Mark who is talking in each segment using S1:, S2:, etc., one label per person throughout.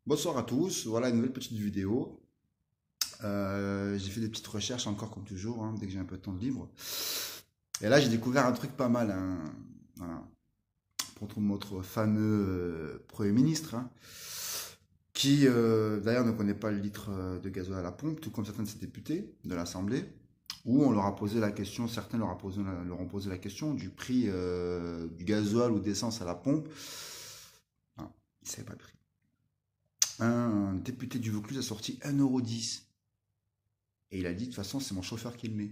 S1: Bonsoir à tous, voilà une nouvelle petite vidéo. J'ai fait des petites recherches encore comme toujours, hein, dès que j'ai un peu de temps de libre. Et là j'ai découvert un truc pas mal, hein, voilà, pour notre fameux Premier ministre, hein, qui d'ailleurs ne connaît pas le litre de gasoil à la pompe, tout comme certains de ses députés de l'Assemblée, où on leur a posé la question, certains leur ont posé la question du prix du gasoil ou d'essence à la pompe. Ah, ils ne savaient pas le prix. Un député du Vaucluse a sorti 1,10 €. Et il a dit, de toute façon, c'est mon chauffeur qui le met.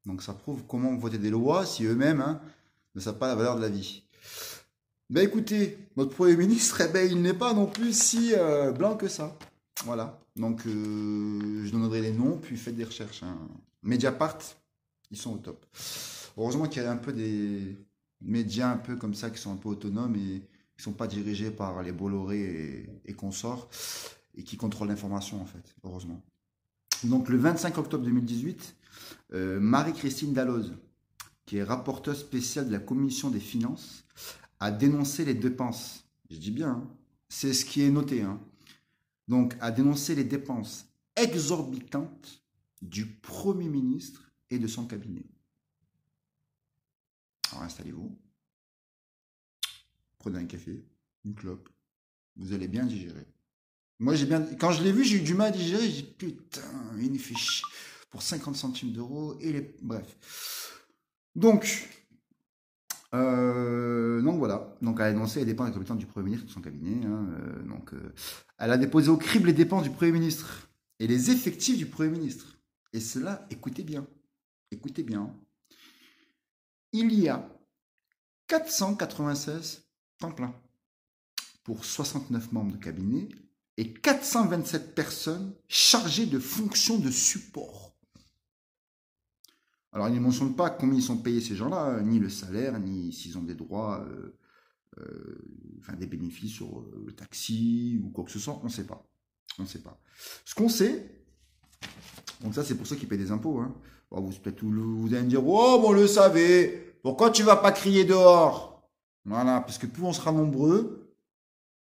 S1: Donc ça prouve comment voter des lois si eux-mêmes, hein, ne savent pas la valeur de la vie. Ben écoutez, notre Premier ministre, eh ben, il n'est pas non plus si blanc que ça. Voilà. Donc je donnerai les noms, puis faites des recherches, hein. Mediapart, ils sont au top. Heureusement qu'il y a un peu des médias un peu comme ça qui sont un peu autonomes et qui sont pas dirigés par les Bolloré et consorts et qui contrôlent l'information en fait, heureusement. Donc le 25 octobre 2018, Marie-Christine Dalloz, qui est rapporteure spéciale de la commission des finances, a dénoncé les dépenses. Je dis bien, hein, c'est ce qui est noté, hein. Donc a dénoncé les dépenses exorbitantes du Premier ministre et de son cabinet. Alors installez-vous, prenez un café, une clope, vous allez bien digérer. Moi, quand je l'ai vu, j'ai eu du mal à digérer. J'ai dit, putain, il nous fait chier pour 50 centimes d'euros. Bref. Donc voilà. Donc, elle a énoncé les dépenses exorbitantes du Premier ministre et de son cabinet, hein. Elle a déposé au crible les dépenses du Premier ministre et les effectifs du Premier ministre. Et cela, écoutez bien. Écoutez bien. Il y a 496 temps plein pour 69 membres de cabinet et 427 personnes chargées de fonctions de support. Alors, ils ne mentionnent pas combien ils sont payés ces gens-là, ni le salaire, ni s'ils ont des droits, enfin des bénéfices sur le taxi ou quoi que ce soit, on ne sait pas. On ne sait pas. Ce qu'on sait, donc ça c'est pour ceux qui payent des impôts, hein. Bon, vous allez me dire, oh, on le savait, pourquoi tu vas pas crier dehors? Voilà, parce que plus on sera nombreux,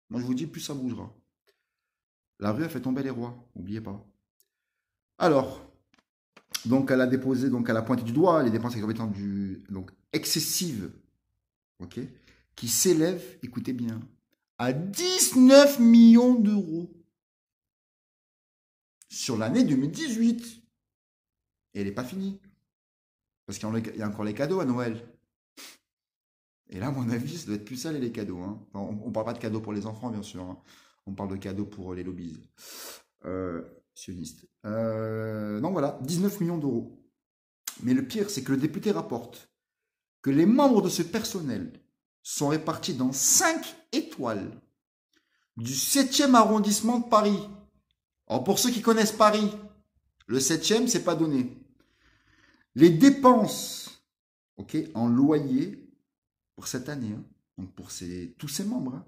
S1: moi je vous dis, plus ça bougera. La rue a fait tomber les rois, n'oubliez pas. Alors, donc elle a déposé, donc elle a pointé du doigt les dépenses exorbitantes donc excessives, ok, qui s'élèvent, écoutez bien, à 19 millions d'euros sur l'année 2018. Et elle n'est pas finie, parce qu'il y a encore les cadeaux à Noël. Et là, à mon avis, ça doit être plus salé les cadeaux, hein. Enfin, on ne parle pas de cadeaux pour les enfants, bien sûr, hein. On parle de cadeaux pour les lobbies sionistes. Donc voilà, 19 millions d'euros. Mais le pire, c'est que le député rapporte que les membres de ce personnel sont répartis dans 5 étoiles du 7e arrondissement de Paris. Alors pour ceux qui connaissent Paris, le 7e, c'est pas donné. Les dépenses, ok, en loyer pour cette année, hein, donc pour tous ces membres, hein,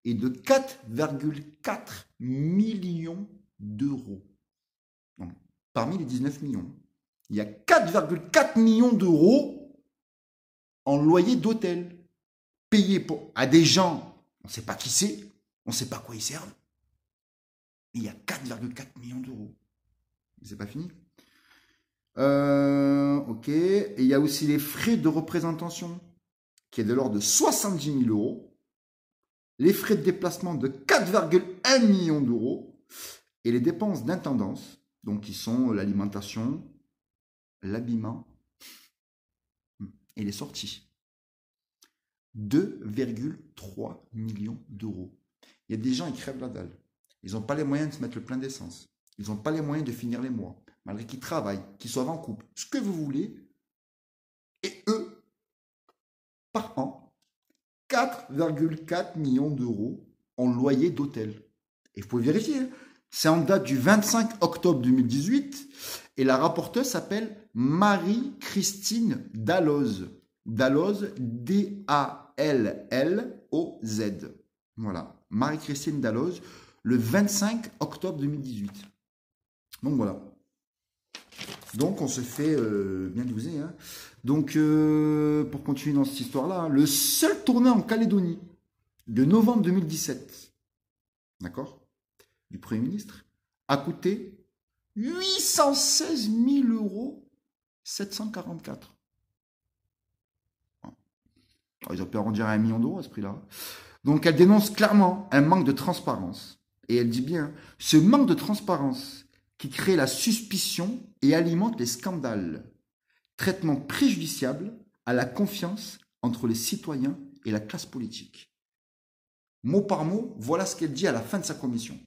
S1: est de 4,4 millions d'euros. Donc, parmi les 19 millions, il y a 4,4 millions d'euros en loyer d'hôtel, payé à des gens, on ne sait pas qui c'est, on ne sait pas quoi ils servent. Il y a 4,4 millions d'euros. C'est pas fini. Ok. Et il y a aussi les frais de représentation, qui est de l'ordre de 70 000 euros. Les frais de déplacement de 4,1 millions d'euros. Et les dépenses d'intendance, donc qui sont l'alimentation, l'habillement et les sorties. 2,3 millions d'euros. Il y a des gens qui crèvent la dalle. Ils n'ont pas les moyens de se mettre le plein d'essence. Ils n'ont pas les moyens de finir les mois. Malgré qu'ils travaillent, qu'ils soient en couple, ce que vous voulez. Et eux, par an, 4,4 millions d'euros en loyer d'hôtel. Et vous pouvez vérifier, hein. C'est en date du 25 octobre 2018. Et la rapporteure s'appelle Marie-Christine Dalloz. Dalloz, D-A-L-L-O-Z. Voilà, Marie-Christine Dalloz, le 25 octobre 2018. Donc voilà. Donc on se fait bien douser, hein. Donc pour continuer dans cette histoire-là, hein, le seul tournée en Calédonie de novembre 2017, d'accord, du Premier ministre a coûté 816 000 euros 744. Ils ont pu arrondir à 1 million d'euros à ce prix-là. Donc elle dénonce clairement un manque de transparence. Et elle dit bien, ce manque de transparence qui crée la suspicion et alimente les scandales. Traitement préjudiciable à la confiance entre les citoyens et la classe politique. Mot par mot, voilà ce qu'elle dit à la fin de sa commission.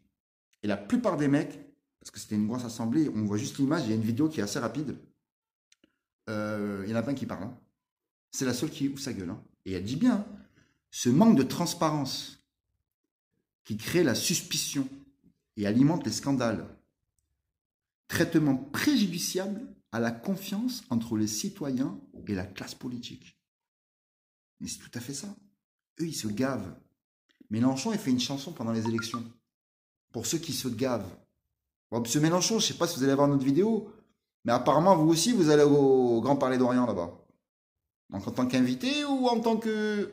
S1: Et la plupart des mecs, parce que c'était une grosse assemblée, on voit juste l'image, il y a une vidéo qui est assez rapide. Il y en a plein qui parlent. Hein. C'est la seule qui ouvre sa gueule. Hein. Et elle dit bien, ce manque de transparence qui crée la suspicion et alimente les scandales. Traitement préjudiciable à la confiance entre les citoyens et la classe politique. Mais c'est tout à fait ça. Eux, ils se gavent. Mélenchon, il fait une chanson pendant les élections. Pour ceux qui se gavent. Bon, monsieur Mélenchon, je ne sais pas si vous allez voir notre vidéo, mais apparemment, vous aussi, vous allez au Grand Palais d'Orient, là-bas. Donc, en tant qu'invité ou en tant que...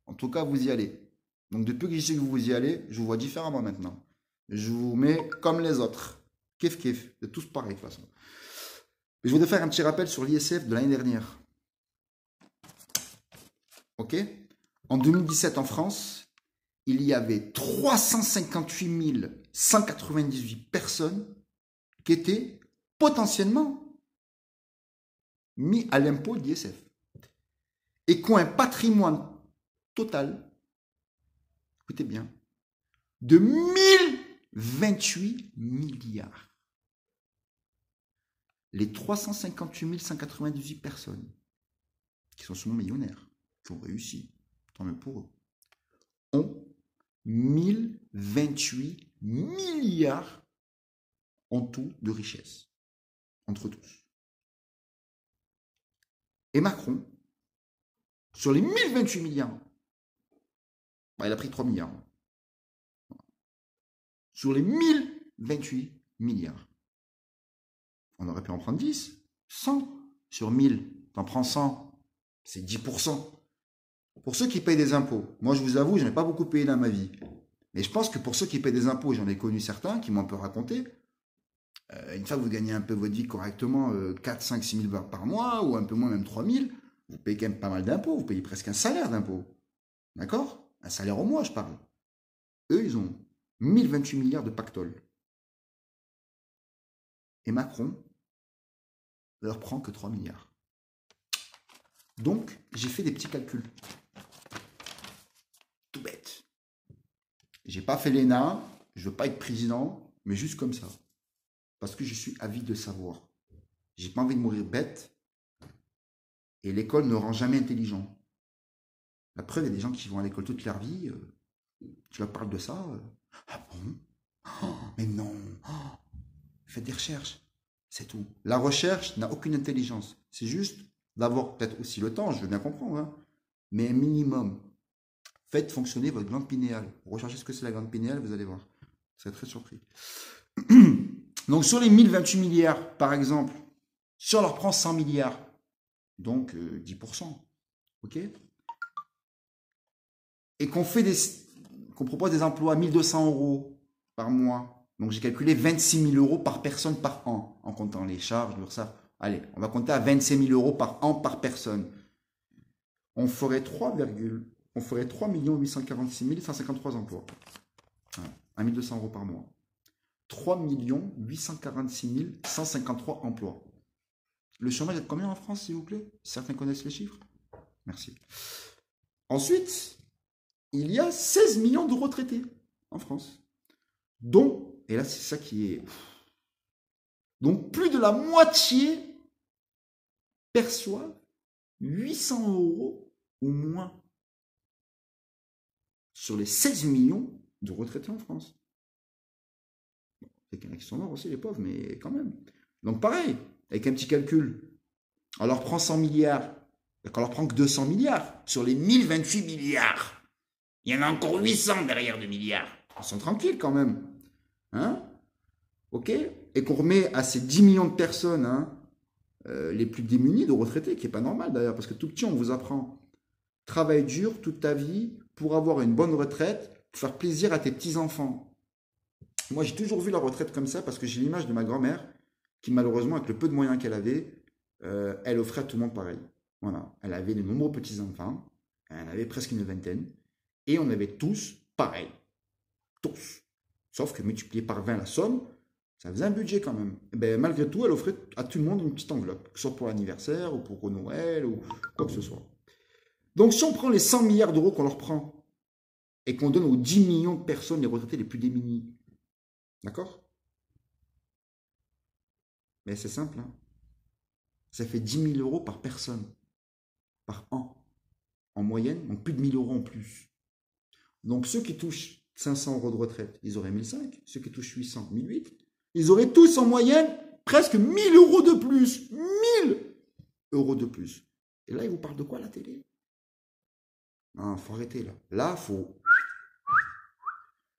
S1: En tout cas, vous y allez. Donc, depuis que je sais que vous y allez, je vous vois différemment maintenant. Je vous mets comme les autres. Kiff, kiff. C'est tous pareil, de toute façon. Je voudrais faire un petit rappel sur l'ISF de l'année dernière. Ok? En 2017, en France, il y avait 358 198 personnes qui étaient potentiellement mis à l'impôt de l'ISF et qui ont un patrimoine total, écoutez bien, de 1028 milliards. Les 358 198 personnes qui sont souvent millionnaires, qui ont réussi, tant mieux pour eux, ont 1028 milliards en tout de richesse, entre tous. Et Macron, sur les 1028 milliards, il a pris 3 milliards. Sur les 1028 milliards, on aurait pu en prendre 10, 100. Sur 1000, t'en prends 100, c'est 10%. Pour ceux qui payent des impôts, moi je vous avoue, je n'ai pas beaucoup payé dans ma vie. Mais je pense que pour ceux qui payent des impôts, j'en ai connu certains qui m'ont un peu raconté, une fois que vous gagnez un peu votre vie correctement, 4, 5, 6 000 balles par mois, ou un peu moins, même 3 000, vous payez quand même pas mal d'impôts, vous payez presque un salaire d'impôts. D'accord? Un salaire au mois, je parle. Eux, ils ont 1028 milliards de pactole. Et Macron leur prend que 3 milliards. Donc, j'ai fait des petits calculs. Tout bête. J'ai pas fait l'ENA, je veux pas être président, mais juste comme ça. Parce que je suis avide de savoir. J'ai pas envie de mourir bête. Et l'école ne rend jamais intelligent. La preuve, il y a des gens qui vont à l'école toute leur vie. Tu leur parles de ça. Ah bon? Oh, mais non. Oh, faites des recherches. C'est tout. La recherche n'a aucune intelligence. C'est juste d'avoir peut-être aussi le temps, je veux bien comprendre, hein, mais un minimum. Faites fonctionner votre glande pinéale. Recherchez ce que c'est la glande pinéale, vous allez voir. Vous serez très surpris. Donc sur les 1028 milliards, par exemple, si on leur prend 100 milliards, donc 10%, ok? Et qu'on propose des emplois à 1200 euros par mois, donc j'ai calculé 26 000 euros par personne par an, en comptant les charges, l'URSSAF. Allez, on va compter à 25 000 euros par an par personne. On ferait 3 846 153 emplois. Voilà, 1 200 euros par mois. 3 846 153 emplois. Le chômage est de combien en France, s'il vous plaît? Certains connaissent les chiffres? Merci. Ensuite, il y a 16 millions de retraités en France. Dont, et là c'est ça qui est... Donc plus de la moitié perçoivent 800 euros ou moins sur les 16 millions de retraités en France. Il y en a qui sont morts aussi, les pauvres, mais quand même. Donc pareil, avec un petit calcul, on leur prend 100 milliards, et qu'on leur prend que 200 milliards sur les 1028 milliards. Il y en a encore 800 derrière 2 milliards. Ils sont tranquilles quand même. Hein? Ok? Et qu'on remet à ces 10 millions de personnes, hein, les plus démunis de retraités, qui n'est pas normal d'ailleurs, parce que tout petit, on vous apprend. Travaille dur toute ta vie pour avoir une bonne retraite, pour faire plaisir à tes petits-enfants. Moi, j'ai toujours vu la retraite comme ça parce que j'ai l'image de ma grand-mère qui, malheureusement, avec le peu de moyens qu'elle avait, elle offrait à tout le monde pareil. Voilà. Elle avait de nombreux petits-enfants. Elle avait presque une vingtaine. Et on avait tous pareil. Tous. Sauf que multiplié par 20 la somme, ça faisait un budget quand même. Et ben, malgré tout, elle offrait à tout le monde une petite enveloppe, que ce soit pour l'anniversaire ou pour Noël ou quoi que ce soit. Donc, si on prend les 100 milliards d'euros qu'on leur prend et qu'on donne aux 10 millions de personnes, les retraités les plus démunis, d'accord? Mais c'est simple, hein. Ça fait 10 000 euros par personne, par an, en moyenne, donc plus de 1 000 euros en plus. Donc ceux qui touchent 500 euros de retraite, ils auraient 1 500. Ceux qui touchent 800, 1 800. Ils auraient tous en moyenne presque 1 000 euros de plus. 1 000 euros de plus. Et là, ils vous parlent de quoi à la télé? Non, faut arrêter là. Là, faut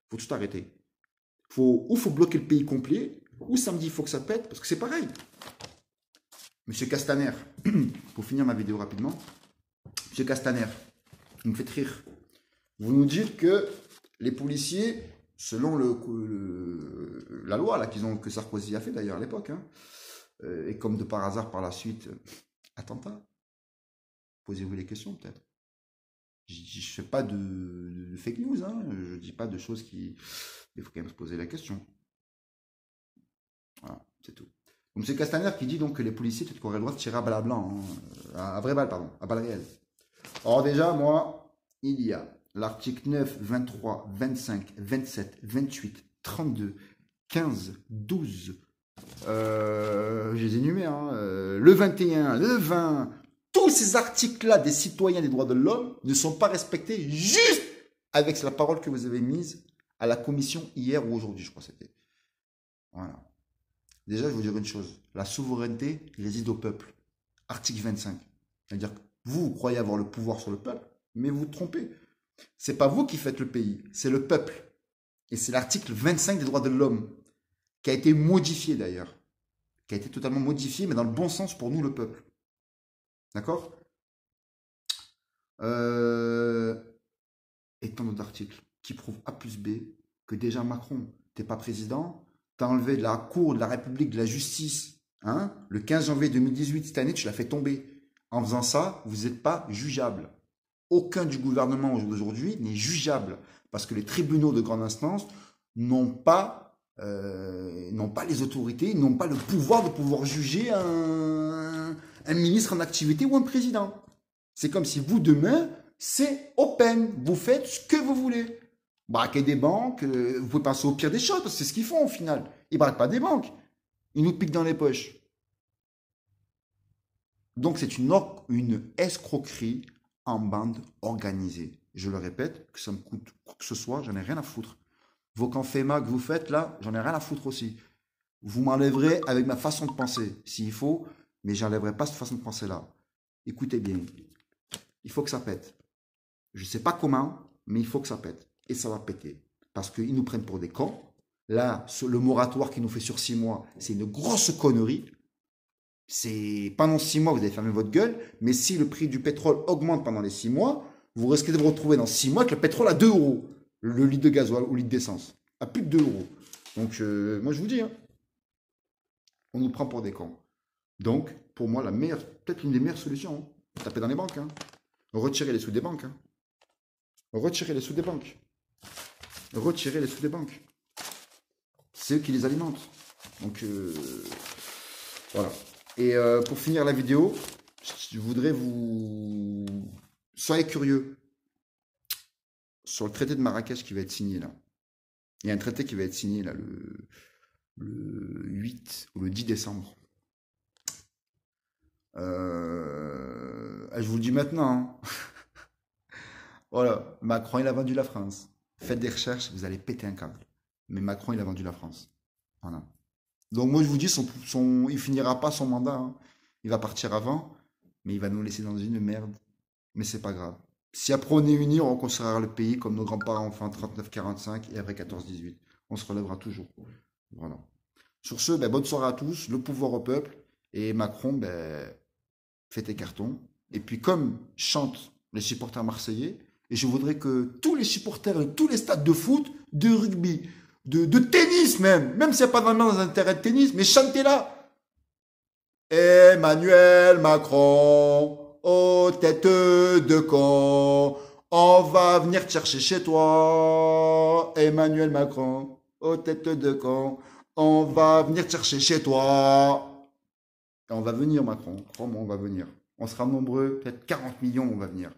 S1: tout arrêter. Ou faut bloquer le pays complet, ou samedi, il faut que ça pète, parce que c'est pareil. Monsieur Castaner, pour finir ma vidéo rapidement, Monsieur Castaner, vous me faites rire. Vous nous dites que les policiers, selon la loi là, que Sarkozy a fait d'ailleurs à l'époque, hein, et comme de par hasard par la suite, attentat, posez-vous les questions peut-être. Je ne fais pas de fake news, hein, je ne dis pas de choses qui... Il faut quand même se poser la question. Voilà, c'est tout. Donc c'est Castaner qui dit donc que les policiers, peut-être qu'on aurait le droit de tirer à balles blanc, hein, à vraies balles, pardon, à balles réelles. Or déjà, moi, il y a l'article 9, 23, 25, 27, 28, 32, 15, 12, je les énumère, hein, le 21, le 20, tous ces articles-là des citoyens des droits de l'homme ne sont pas respectés juste avec la parole que vous avez mise à la commission hier ou aujourd'hui, je crois que c'était. Voilà. Déjà, je vais vous dire une chose. La souveraineté réside au peuple. Article 25. C'est-à-dire que vous croyez avoir le pouvoir sur le peuple, mais vous vous trompez. C'est pas vous qui faites le pays, c'est le peuple. Et c'est l'article 25 des droits de l'homme, qui a été modifié d'ailleurs. Qui a été totalement modifié, mais dans le bon sens pour nous, le peuple. D'accord? Et tant d'autres articles qui prouvent A plus B que déjà Macron, t'es pas président, t'as enlevé de la Cour de la République de la justice, hein, le 15 janvier 2018, cette année, tu l'as fait tomber. En faisant ça, vous n'êtes pas jugeable. Aucun du gouvernement d'aujourd'hui n'est jugeable parce que les tribunaux de grande instance n'ont pas les autorités, n'ont pas le pouvoir de pouvoir juger un ministre en activité ou un président. C'est comme si vous, demain, c'est open. Vous faites ce que vous voulez. Braquer des banques, vous pouvez penser au pire des choses, parce que c'est ce qu'ils font au final. Ils braquent pas des banques. Ils nous piquent dans les poches. Donc c'est une escroquerie en bande organisée. Je le répète, que ça me coûte quoi que ce soit, j'en ai rien à foutre. Vos canfémas que vous faites là, j'en ai rien à foutre aussi. Vous m'enlèverez avec ma façon de penser, s'il faut, mais j'enlèverai pas cette façon de penser là. Écoutez bien, il faut que ça pète. Je ne sais pas comment, mais il faut que ça pète. Et ça va péter. Parce qu'ils nous prennent pour des cons. Là, le moratoire qui nous fait sur 6 mois, c'est une grosse connerie. C'est pendant 6 mois, vous allez fermer votre gueule. Mais si le prix du pétrole augmente pendant les 6 mois, vous risquez de vous retrouver dans 6 mois avec le pétrole à 2 euros. Le litre de gasoil ou litre d'essence. À plus de 2 euros. Donc, moi, je vous dis, hein, on nous prend pour des cons. Donc, pour moi, peut-être une des meilleures solutions, hein, taper dans les banques. Hein. Retirer les sous des banques. Hein. Retirer les sous des banques. Retirer les sous des banques. C'est eux qui les alimentent. Donc, voilà. Et pour finir la vidéo, je voudrais vous... Soyez curieux. Sur le traité de Marrakech qui va être signé là. Il y a un traité qui va être signé là le 8 ou le 10 décembre. Je vous le dis maintenant. Hein. Voilà, Macron il a vendu la France. Faites des recherches, vous allez péter un câble. Mais Macron il a vendu la France. Voilà. Donc moi je vous dis, il finira pas son mandat. Hein. Il va partir avant, mais il va nous laisser dans une merde. Mais c'est pas grave. Si après on est unis, on reconstruira le pays comme nos grands-parents ont fait en 39-45 et après 14-18. On se relèvera toujours. Voilà. Sur ce, bonne soirée à tous, le pouvoir au peuple. Et Macron, fait tes cartons. Et puis comme chantent les supporters marseillais, et je voudrais que tous les supporters de tous les stades de foot, de rugby, de tennis même s'il n'y a pas vraiment dans un terrain de tennis, mais chantez-la. Emmanuel Macron, aux têtes de con, on va venir te chercher chez toi. Emmanuel Macron, aux têtes de con, on va venir te chercher chez toi. Et on va venir, Macron, crois-moi, on va venir. On sera nombreux, peut-être 40 millions, on va venir.